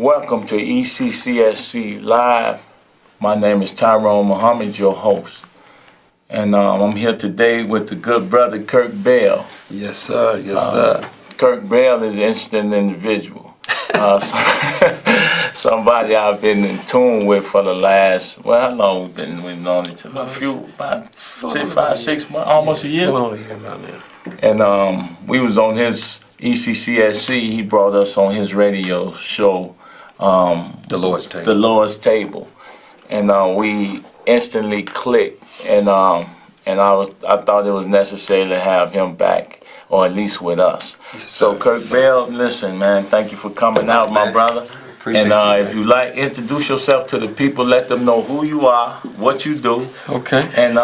Welcome to ECCSC Live. My name is Tyrone Muhammad, your host. And I'm here today with the good brother Kirk Bell. Yes, sir. Yes, sir. Kirk Bell is an interesting individual. Somebody I've been in tune with for the last, how long we've known each other? About 5, 6 months, almost a year. About a year about now. And we was on his ECCSC. He brought us on his radio show, The Lord's Table. The Lord's Table, and we instantly clicked. And I thought it was necessary to have him back, or at least with us. Yes, so Kirk Bell, listen, man, thank you for coming out, my brother. Appreciate and if you like, introduce yourself to the people. Let them know who you are, what you do. Okay. And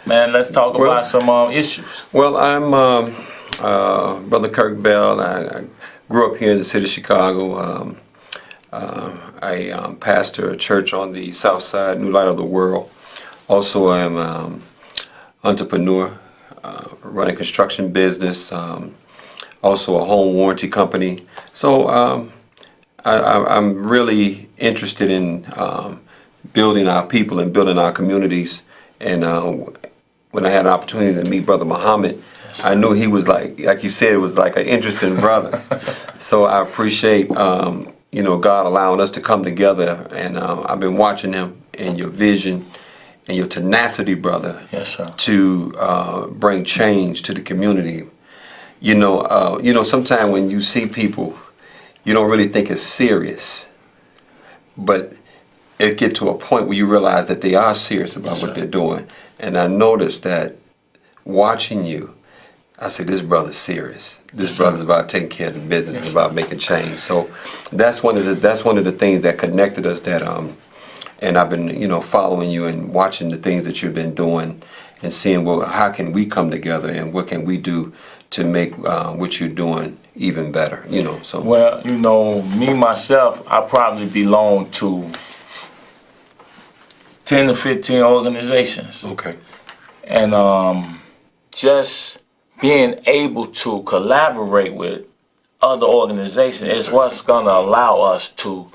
man, let's talk about some issues. Well, I'm Brother Kirk Bell. I grew up here in the city of Chicago. I pastor a church on the south side, New Light of the World. Also, I'm entrepreneur, running construction business, also a home warranty company. So I'm really interested in building our people and building our communities. And when I had an opportunity to meet Brother Muhammad, I knew he was like you said, it was like an interesting brother. So I appreciate, God allowing us to come together. And I've been watching him and your vision and your tenacity, brother, yes, sir, to bring change to the community. Sometimes when you see people, you don't really think it's serious, but it get to a point where you realize that they are serious about what they're doing. And I noticed that watching you, I said, this brother's serious. This brother's about taking care of the business and about making change. So that's one of the things that connected us. And I've been, following you and watching the things that you've been doing and seeing, well, how can we come together and what can we do to make what you're doing even better, so. Well, me, myself, I probably belong to 10 to 15 organizations. Okay. And just being able to collaborate with other organizations is what's going to allow us to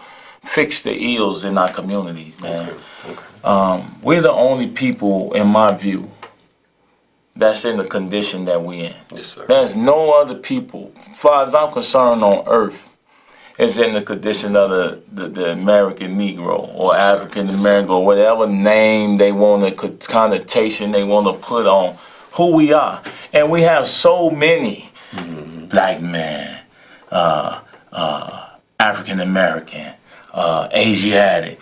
fix the ills in our communities, man. Okay. We're the only people, in my view, that's in the condition that we're in. Yes, sir. There's no other people, as far as I'm concerned, on earth is in the condition of the American Negro or African American or whatever name they want to, connotation they want to put on who we are. And we have so many black men, African American, Asiatic.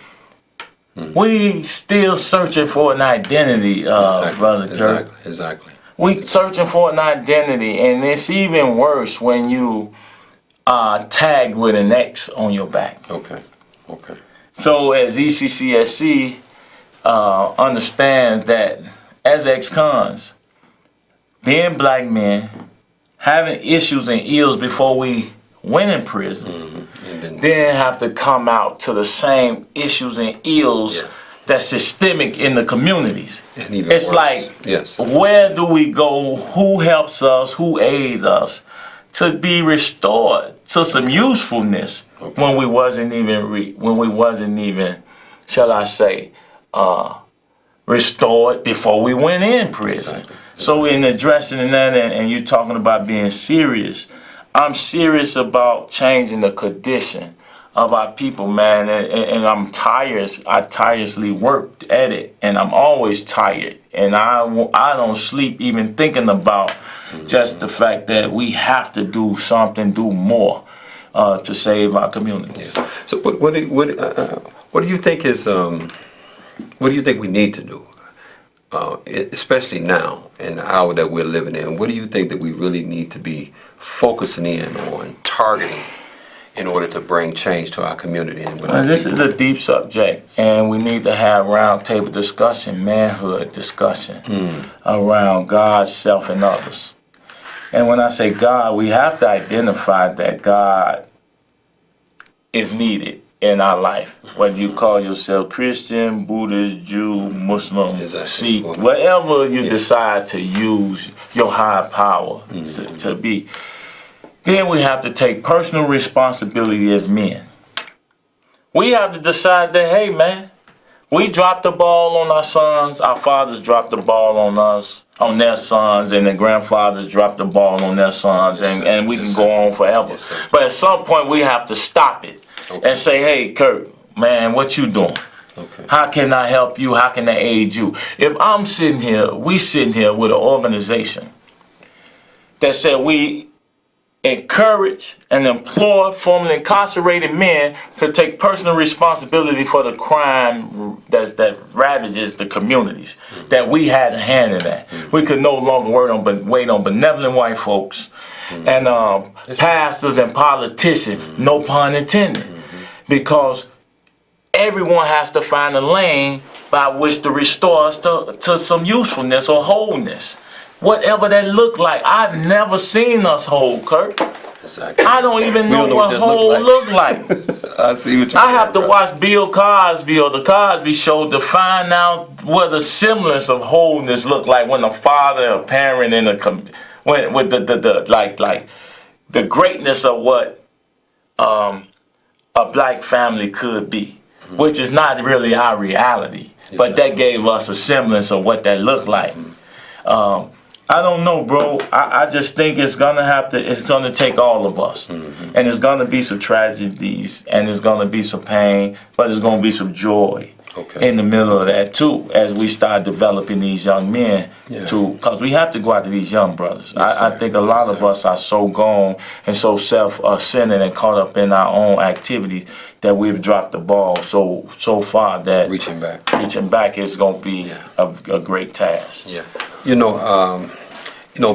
We still searching for an identity, Brother Kirk. Exactly. We searching for an identity, and it's even worse when you are tagged with an X on your back. Okay. So as ECCSC understands that as ex-cons, being black men, having issues and ills before we went in prison, and then have to come out to the same issues and ills that's systemic in the communities. And even it's worse. Like, where do we go? Who helps us? Who aids us to be restored to some usefulness when we wasn't even, shall I say, restored before we went in prison. Exactly. So in addressing that, and you talking about being serious, I'm serious about changing the condition of our people, man, and I'm tired. I tirelessly worked at it, and I'm always tired, and I don't sleep even thinking about just the fact that we have to do something, do more to save our communities. Yeah. So what do you think is what do you think we need to do, especially now in the hour that we're living in? What do you think that we really need to be focusing in on, targeting, in order to bring change to our community? And this is a deep subject, and we need to have roundtable discussion, manhood discussion around God, self, and others. And when I say God, we have to identify that God is needed in our life. Whether you call yourself Christian, Buddhist, Jew, Muslim, Sikh, whatever you decide to use your higher power to be. Then we have to take personal responsibility as men We have to decide that, hey, man, we dropped the ball on our sons. Our fathers dropped the ball on us, on their sons, and their grandfathers dropped the ball on their sons, and we can go on forever. Yes, but at some point, we have to stop it and say, hey, Kurt, man, what you doing? Okay. How can I help you? How can I aid you? If I'm sitting here, we sitting here with an organization that said we encourage and employ formerly incarcerated men to take personal responsibility for the crime that ravages the communities, that we had a hand in that. We could no longer wait on benevolent white folks and pastors and politicians, no pun intended, because everyone has to find a lane by which to restore us to some usefulness or wholeness. Whatever that look like. I've never seen us whole, Kurt. Exactly. I don't even know what whole look like. I see what you're I saying, have to bro. watch Bill Cosby or the Cosby Show to find out what the semblance of wholeness look like when a father, a parent, and with the greatness of what a black family could be, which is not really our reality, but that gave us a semblance of what that looked like. I don't know, bro. I just think it's gonna take all of us. And it's gonna be some tragedies and it's gonna be some pain, but it's gonna be some joy in the middle of that too, as we start developing these young men because we have to go after these young brothers. I think a lot of us are so gone and so self-centered and caught up in our own activities that we've dropped the ball so far that Reaching back is gonna be a great task. Yeah.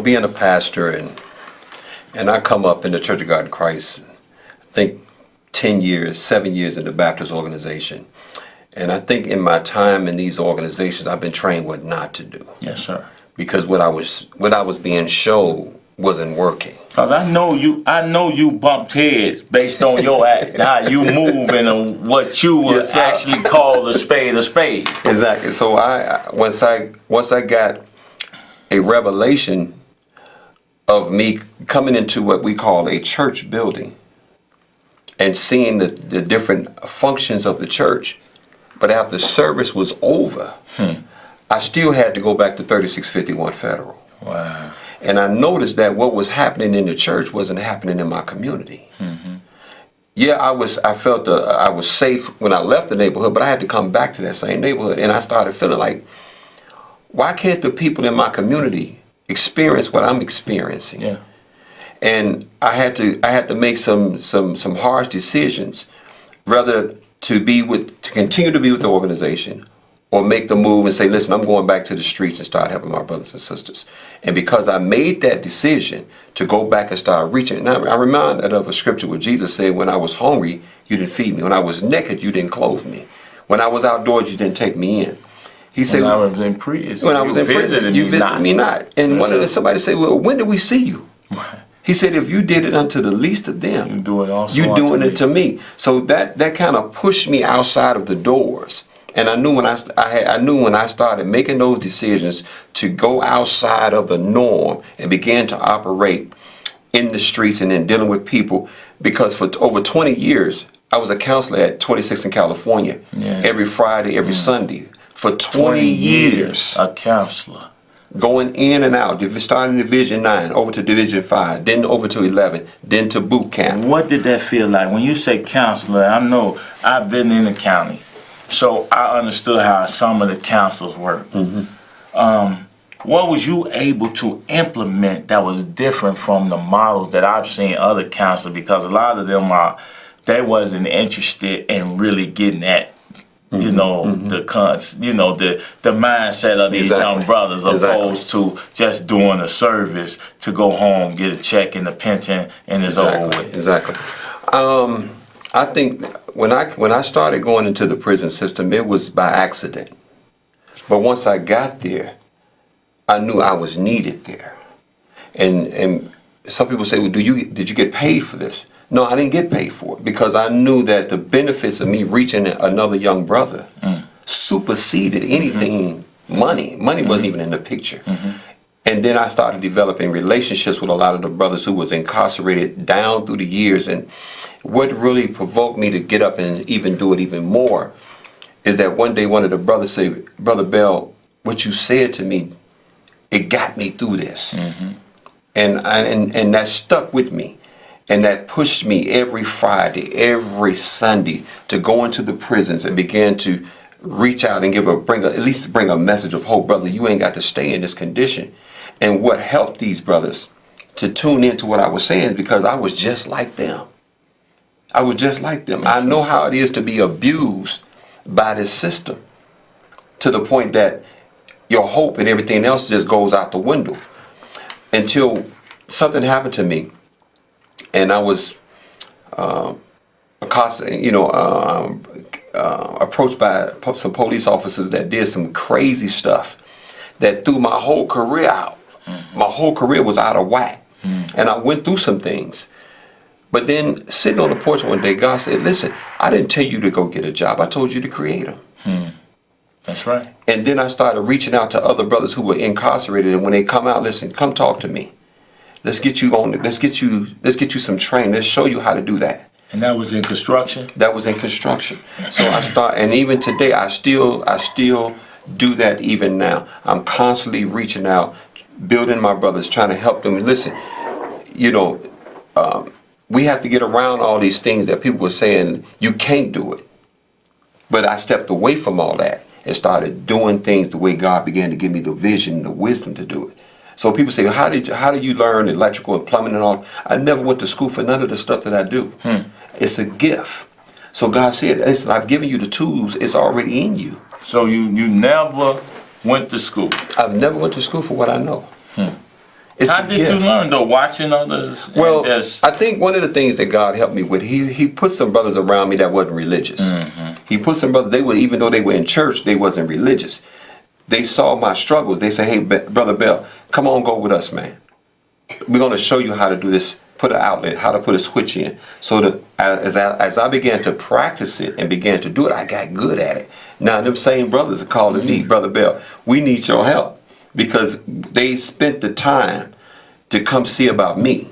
Being a pastor and I come up in the Church of God in Christ, I think 7 years in the Baptist organization. And I think in my time in these organizations, I've been trained what not to do. Yes, sir. Because what I was being shown wasn't working. Cause I know you bumped heads based on your act, how you move and what you would actually call a spade a spade. Exactly. So once I got a revelation of me coming into what we call a church building and seeing the different functions of the church, but after service was over, I still had to go back to 3651 Federal. Wow. And I noticed that what was happening in the church wasn't happening in my community. Yeah, I felt I was safe when I left the neighborhood, but I had to come back to that same neighborhood, and I started feeling like, why can't the people in my community experience what I'm experiencing? Yeah. And I had to make some harsh decisions, whether to continue to be with the organization or make the move and say, listen, I'm going back to the streets and start helping my brothers and sisters. And because I made that decision to go back and start reaching, and I reminded of a scripture where Jesus said, when I was hungry, you didn't feed me. When I was naked, you didn't clothe me. When I was outdoors, you didn't take me in. He said, when I was in prison, you visited me not. And somebody said, well, when did we see you? He said, if you did it unto the least of them, you do it also you're doing unto it to me. So that kind of pushed me outside of the doors. And I knew when I started making those decisions to go outside of the norm and began to operate in the streets and then dealing with people, because for over 20 years, I was a counselor at 26 in California, every Friday, every Sunday, for 20 years. A counselor. Going in and out, starting in Division 9, over to Division 5, then over to 11, then to boot camp. What did that feel like? When you say counselor, I know I've been in the county, so I understood how some of the counselors work. What was you able to implement that was different from the models that I've seen other counselors? Because a lot of them they wasn't interested in really getting at the mindset of these young brothers, opposed to just doing a service to go home, get a check and a pension, and it's over with. Exactly. I think when I started going into the prison system, it was by accident. But once I got there, I knew I was needed there. And some people say, well, did you get paid for this? No, I didn't get paid for it, because I knew that the benefits of me reaching another young brother superseded anything money. Money wasn't even in the picture. And then I started developing relationships with a lot of the brothers who was incarcerated down through the years, and what really provoked me to get up and even do it even more is that one day one of the brothers said, Brother Bell, what you said to me, it got me through this. And that stuck with me. And that pushed me every Friday, every Sunday to go into the prisons and begin to reach out and at least bring a message of hope. Brother, you ain't got to stay in this condition. And what helped these brothers to tune into what I was saying is because I was just like them. I was just like them. I know how it is to be abused by this system to the point that your hope and everything else just goes out the window until something happened to me. And I was approached by some police officers that did some crazy stuff that threw my whole career out. My whole career was out of whack. And I went through some things. But then sitting on the porch one day, God said, listen, I didn't tell you to go get a job. I told you to create them. That's right. And then I started reaching out to other brothers who were incarcerated. And when they come out, listen, come talk to me. Let's get you some training. Let's show you how to do that. And that was in construction? That was in construction. So and even today, I still do that even now. I'm constantly reaching out, building my brothers, trying to help them. Listen, we have to get around all these things that people were saying, you can't do it. But I stepped away from all that and started doing things the way God began to give me the vision and the wisdom to do it. So people say, how do you learn electrical and plumbing and all? I never went to school for none of the stuff that I do. It's a gift. So God said, listen, I've given you the tools. It's already in you. So you never went to school? I've never went to school for what I know. It's How did you learn though? Watching others? Well, I think one of the things that God helped me with, he put some brothers around me that wasn't religious. He put some brothers, even though they were in church, they wasn't religious. They saw my struggles. They said, hey, Brother Bell, come on, go with us, man. We're going to show you how to do this, put an outlet, how to put a switch in. So that as I began to practice it and began to do it, I got good at it. Now, them same brothers are calling me, Brother Bell, we need your help. Because they spent the time to come see about me.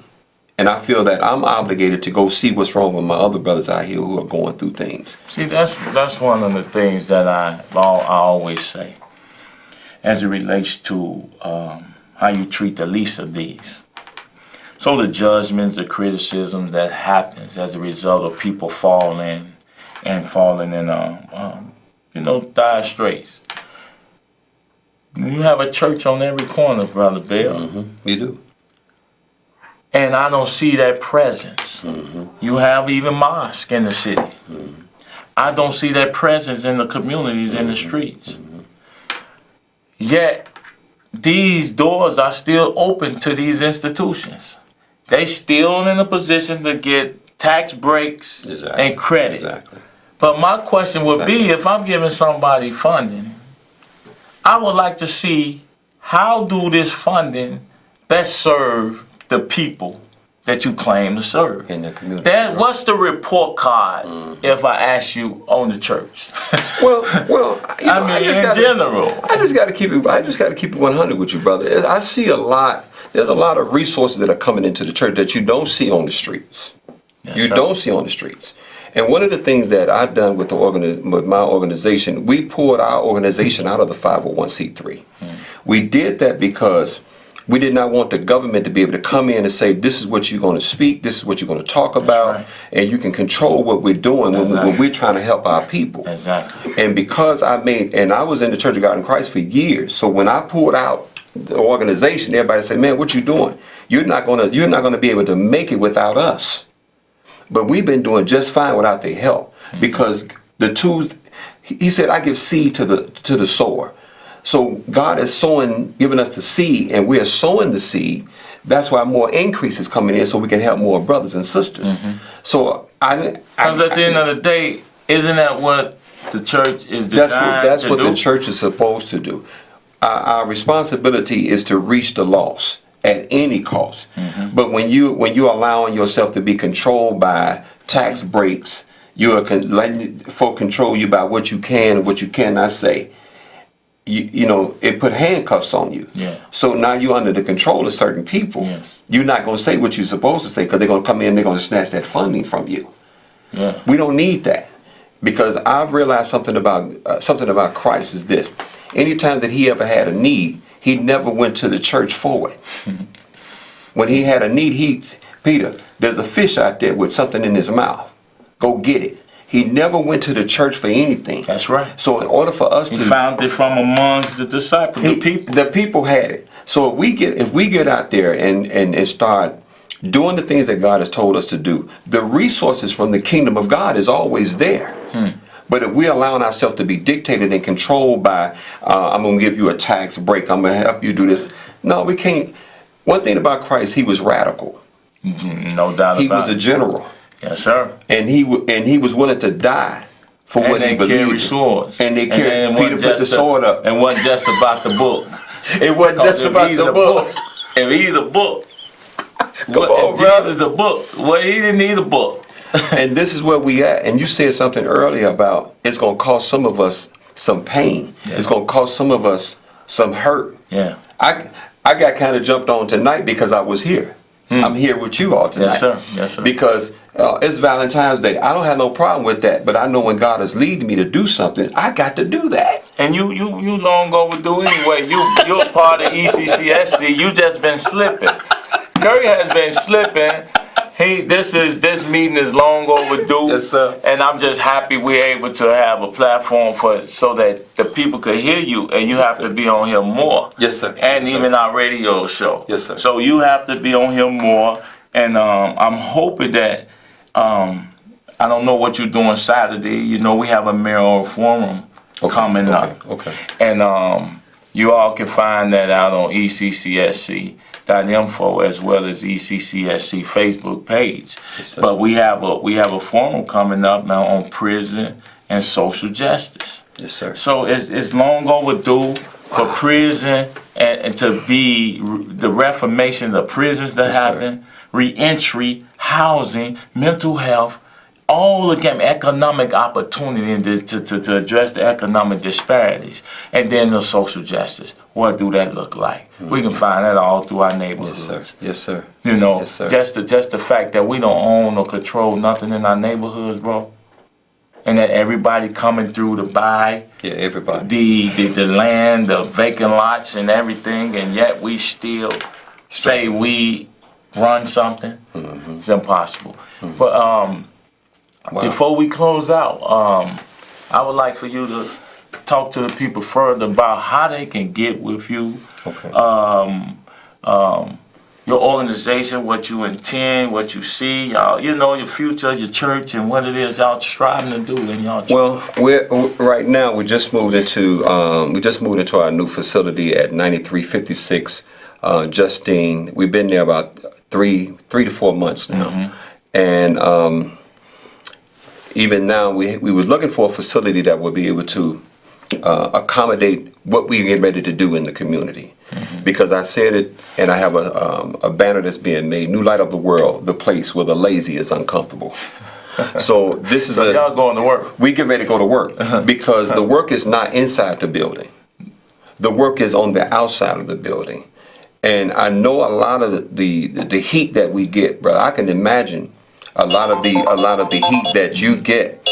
And I feel that I'm obligated to go see what's wrong with my other brothers out here who are going through things. See, that's one of the things that I always say as it relates to how you treat the least of these. So the judgments, the criticism that happens as a result of people falling in dire straits. You have a church on every corner, Brother Bell. You do. And I don't see that presence. You have even mosque in the city. I don't see that presence in the communities, in the streets. Yet, these doors are still open to these institutions. They still in a position to get tax breaks and credit. Exactly. But my question would be, if I'm giving somebody funding, I would like to see how do this funding best serve the people that you claim to serve. In the community. What's the report card if I ask you on the church? In general. I just got to keep it 100 with you, brother. I see a lot. There's a lot of resources that are coming into the church that you don't see on the streets. Don't see on the streets. And one of the things that I've done with my organization, we pulled our organization out of the 501c3. We did that because we did not want the government to be able to come in and say, this is what you're going to speak, this is what you're going to talk about, and you can control what we're doing when we're trying to help our people. Exactly. And because I was in the Church of God in Christ for years, so when I pulled out the organization, everybody said, man, what you doing? You're not going to be able to make it without us. But we've been doing just fine without their help because the tools, he said, I give seed to the sower. So God is giving us the seed, and we are sowing the seed. That's why more increase is coming in so we can help more brothers and sisters. So because at the end of the day, isn't that what the church is designed to do? That's what the church is supposed to do. Our responsibility is to reach the lost at any cost. But when you're allowing yourself to be controlled by tax breaks, you're letting folk control you by what you can and what you cannot say. It put handcuffs on you. So now you're under the control of certain people. You're not going to say what you're supposed to say because they're going to come in and they're going to snatch that funding from you. Yeah. We don't need that, because I've realized something about Christ is this: anytime that he ever had a need, he never went to the church for it. When he had a need, Peter, there's a fish out there with something in his mouth. Go get it. He never went to the church for anything. That's right. So in order for us He to found it from amongst the disciples, the people. The people had it. So if we get out there and start doing the things that God has told us to do, the resources from the kingdom of God is always there. But if we're allowing ourselves to be dictated and controlled by, I'm going to give you a tax break, I'm going to help you do this. No, we can't. One thing about Christ, he was radical. No doubt He about was it. a general. Yes, sir. And he was willing to die for And what he they believed carry in. swords. And they then carry. it Peter wasn't put the just sword up. It wasn't just about the book. It wasn't just If about he's the a book. If he's the book, Come on, if brother. Jesus the book, well, he didn't need a book. And this is where we at. And you said something earlier about it's going to cost some of us some pain. Yeah. It's going to cost some of us some hurt. Yeah. I got kind of jumped on tonight because I was here. I'm here with you all tonight. Yes, sir. Yes, sir. Because it's Valentine's Day. I don't have no problem with that. But I know when God is leading me to do something, I got to do that. And you long overdue anyway. You're a part of ECCSC. You just been slipping. Curry has been slipping. This meeting is long overdue. Yes, sir. And I'm just happy we're able to have a platform so that the people could hear you, and you have to be on here more. Yes, sir. And Yes, sir. even our radio show. Yes, sir. So you have to be on here more. And I'm hoping that I don't know what you're doing Saturday. You know, we have a mayoral forum coming up. Okay. And you all can find that out on ECCSC.info as well as ECCSC Facebook page. Yes, sir. But we have a forum coming up now on prison and social justice. Yes, sir. So it's long overdue for prison and to be the reformation of prisons that Yes, sir. happen, reentry, housing, mental health, all again economic opportunity and to address the economic disparities, and then the social justice. What do that look like? We can find that all through our neighborhoods. Yes, sir. Yes, sir. You know, Yes, sir. just the fact that we don't own or control nothing in our neighborhoods, bro, and that everybody coming through to buy Yeah, everybody. the land, the vacant lots and everything, and yet we still say we run something. It's impossible. But Wow. before we close out, I would like for you to talk to the people further about how they can get with you. Okay. Your organization, what you intend, what you see, y'all, you know, your future, your church, and what it is y'all striving to do in y'all church. Well, right now we just moved into our new facility at 9356 Justine. We've been there about three to 4 months now, and even now we were looking for a facility that would be able to accommodate what we get ready to do in the community. Because I said it, and I have a banner that's being made: New Light of the World, the place where the lazy is uncomfortable. So this is y'all going to work. we get ready to go to work because the work is not inside the building. The work is on the outside of the building. And I know a lot of the heat that we get, brother. I can imagine a lot of the heat that you get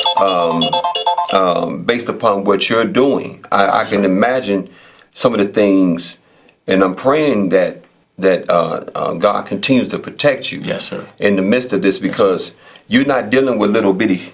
based upon what you're doing. I can imagine some of the things, and I'm praying that God continues to protect you. Yes, sir. In the midst of this, because you're not dealing with little bitty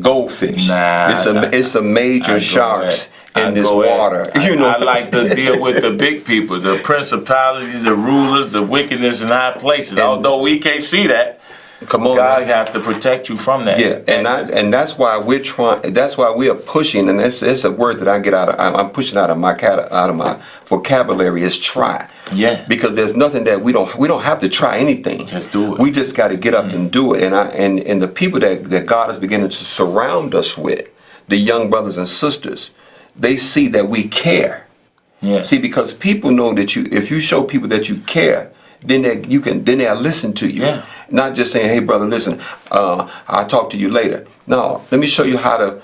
goldfish. Nah, it's a major sharks in this water. You know, I like to deal with the big people, the principalities, the rulers, the wickedness in high places. Although we can't see that, come on, God man. have to protect you from that. Yeah, and that's why we're trying. That's why we are pushing, and it's a word that I get out of. I'm pushing out of my vocabulary is try. Yeah. Because there's nothing that we don't have to try anything. Just do it. We just got to get up and do it. And the people that God is beginning to surround us with, the young brothers and sisters, they see that we care. Yeah. See, because people know that if you show people that you care, then they'll listen to you. Yeah. Not just saying, hey brother, listen, I'll talk to you later. No, let me show you how to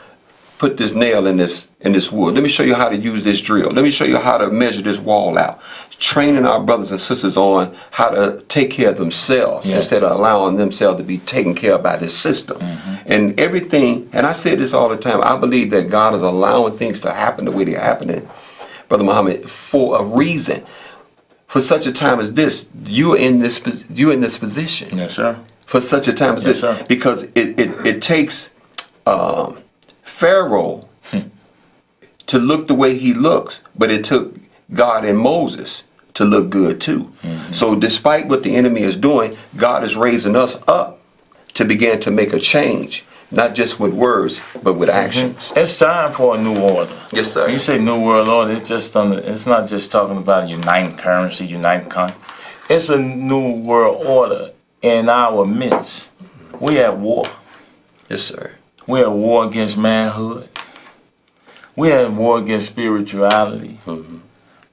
put this nail in this wood. Let me show you how to use this drill. Let me show you how to measure this wall out. Training our brothers and sisters on how to take care of themselves instead of allowing themselves to be taken care of by this system. And everything, and I say this all the time, I believe that God is allowing things to happen the way they're happening, Brother Muhammad, for a reason. For such a time as this, you're in this position. Yes, sir. For such a time as this, sir. because it takes Pharaoh to look the way he looks, but it took God and Moses to look good too. So despite what the enemy is doing, God is raising us up to begin to make a change, not just with words, but with actions. It's time for a new order. Yes, sir. When you say new world order, it's not just talking about uniting currency, uniting country. It's a new world order in our midst. We at war. Yes, sir. We're at war against manhood. We're at war against spirituality.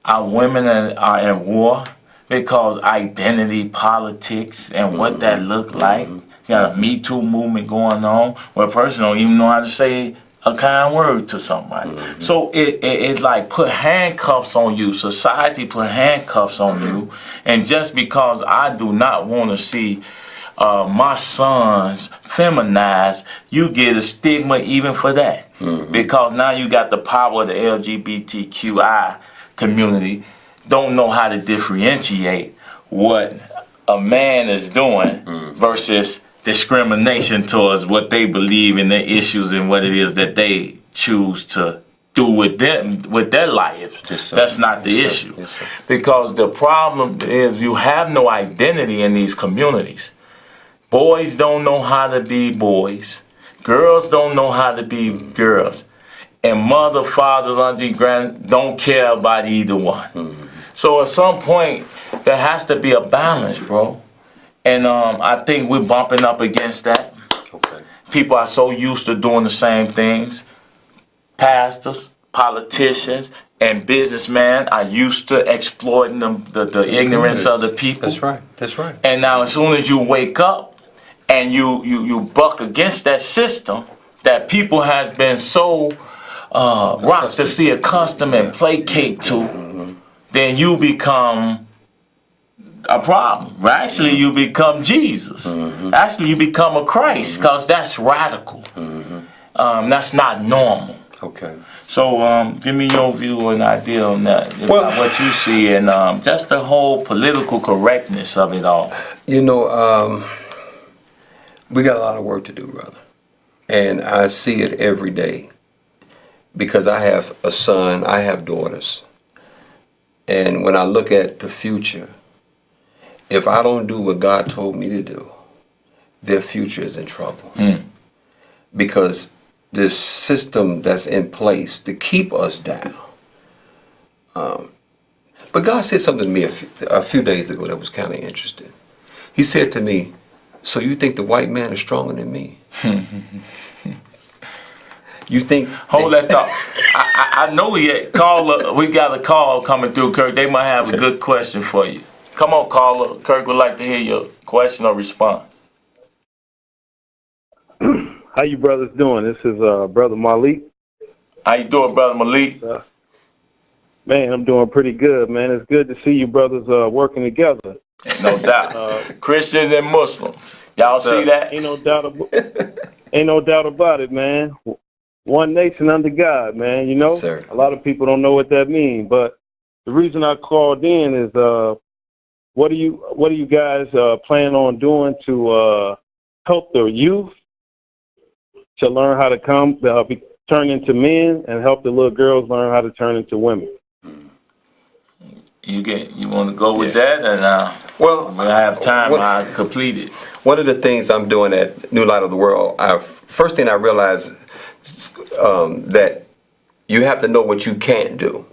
Our women are at war because identity politics and what that look like. You got a Me Too movement going on where a person don't even know how to say a kind word to somebody. So it like put handcuffs on you. Society put handcuffs on you. And just because I do not want to see my sons feminized, you get a stigma even for that. Because now you got the power of the LGBTQI community, don't know how to differentiate what a man is doing versus discrimination towards what they believe in their issues and what it is that they choose to do with them, with their lives. Yes, that's not the issue. Yes, because the problem is you have no identity in these communities. Boys don't know how to be boys. Girls don't know how to be girls. And mother, fathers, auntie, grand don't care about either one. So at some point, there has to be a balance, bro. And I think we're bumping up against that. Okay. People are so used to doing the same things. Pastors, politicians, and businessmen are used to exploiting the ignorance of the people. That's right. That's right. And now as soon as you wake up and you buck against that system that people has been so rocked to see accustomed and placate to, then you become a problem. Actually, you become Jesus. Actually, you become a Christ, because that's radical. That's not normal. Okay. So give me your view and idea on that, about what you see, and just the whole political correctness of it all. You know, we got a lot of work to do, brother. And I see it every day. Because I have a son, I have daughters. And when I look at the future, if I don't do what God told me to do, their future is in trouble. Because this system that's in place to keep us down. But God said something to me a few days ago that was kind of interesting. He said to me, "So you think the white man is stronger than me?" You think? Hold that thought. I know we got a call coming through, Kirk. They might have a good question for you. Come on, caller. Kirk would like to hear your question or response. How you brothers doing? This is Brother Malik. How you doing, Brother Malik? Man, I'm doing pretty good, man. It's good to see you brothers working together. No doubt. Christians and Muslims. Y'all see that? Ain't no doubt about it, man. One nation under God, man. You know, Sir. A lot of people don't know what that means, but the reason I called in is, what do you guys plan on doing to help the youth to learn how to turn into men, and help the little girls learn how to turn into women? You want to go with that, and when I have time, I'll complete it. One of the things I'm doing at New Light of the World, first thing I realized that you have to know what you can't do.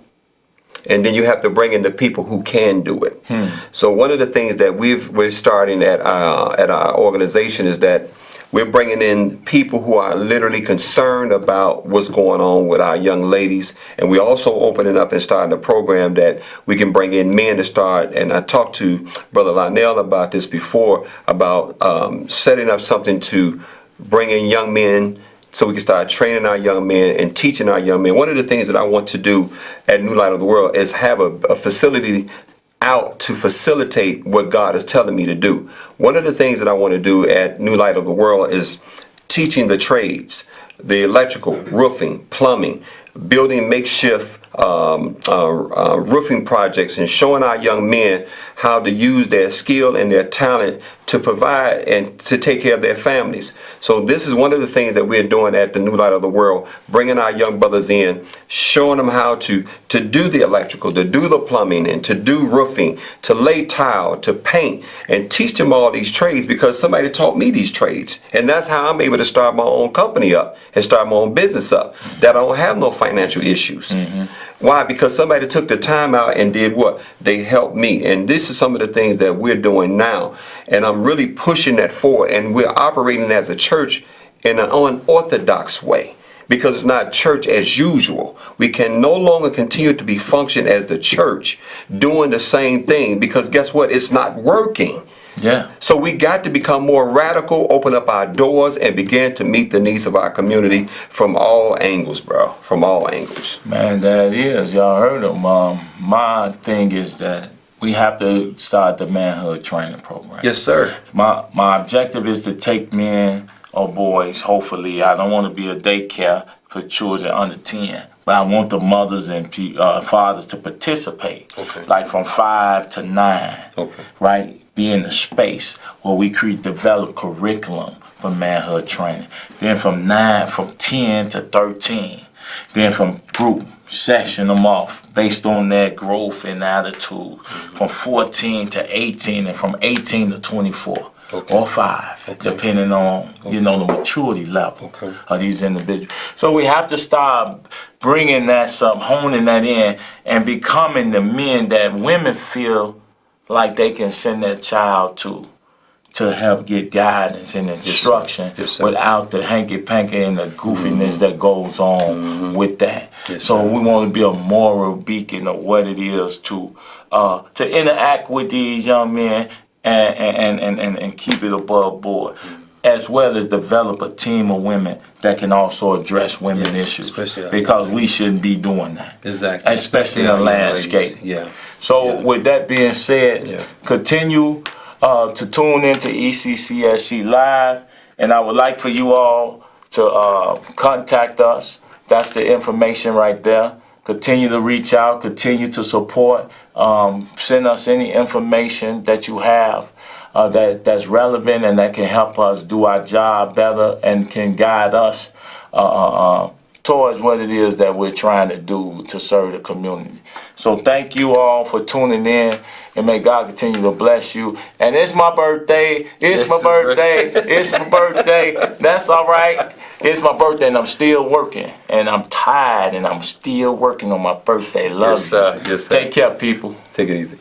And then you have to bring in the people who can do it. So one of the things that we're starting at our organization is that we're bringing in people who are literally concerned about what's going on with our young ladies. And we're also opening up and starting a program that we can bring in men to start. And I talked to Brother Lionel about this before, about setting up something to bring in young men so we can start training our young men and teaching our young men. One of the things that I want to do at New Light of the World is have a facility out to facilitate what God is telling me to do. One of the things that I want to do at New Light of the World is teaching the trades, the electrical, roofing, plumbing, building makeshift roofing projects, and showing our young men how to use their skill and their talent to provide and to take care of their families. So this is one of the things that we're doing at the New Light of the World, bringing our young brothers in, showing them how to do the electrical, to do the plumbing, and to do roofing, to lay tile, to paint, and teach them all these trades, because somebody taught me these trades. And that's how I'm able to start my own company up and start my own business up, that I don't have no financial issues. Why? Because somebody took the time out and did what? They helped me. And this is some of the things that we're doing now. And I'm really pushing that forward. And we're operating as a church in an unorthodox way, because it's not church as usual. We can no longer continue to be function as the church doing the same thing, because guess what? It's not working. Yeah. So we got to become more radical, open up our doors, and begin to meet the needs of our community from all angles, bro. From all angles. Man, that is. Y'all heard him. My thing is that we have to start the manhood training program. Yes, sir. My objective is to take men or boys, hopefully. I don't want to be a daycare for children under 10. But I want the mothers and fathers to participate, like from 5 to 9, right? Be in the space where we develop curriculum for manhood training. Then from 10 to 13, then from group, section them off based on their growth and attitude. From 14 to 18, and from 18 to 24. Or 5, depending on, the maturity level of these individuals. So we have to start bringing that stuff, honing that in, and becoming the men that women feel like they can send their child to help get guidance and instruction without the hanky-panky and the goofiness that goes on with that. So we want to be a moral beacon of what it is to interact with these young men and keep it above board, as well as develop a team of women that can also address women issues, because we shouldn't be doing that. Exactly. Especially in the landscape. So with that being said, continue to tune into ECCSC Live, and I would like for you all to contact us. That's the information right there. Continue to reach out, continue to support, send us any information that you have that's relevant and that can help us do our job better and can guide us towards what it is that we're trying to do to serve the community. So thank you all for tuning in, and may God continue to bless you. And it's my birthday. It's my birthday. That's all right. It's my birthday, and I'm still working, and I'm tired, and I'm still working on my birthday. Love you. Yes, sir. Take care, people. Take it easy.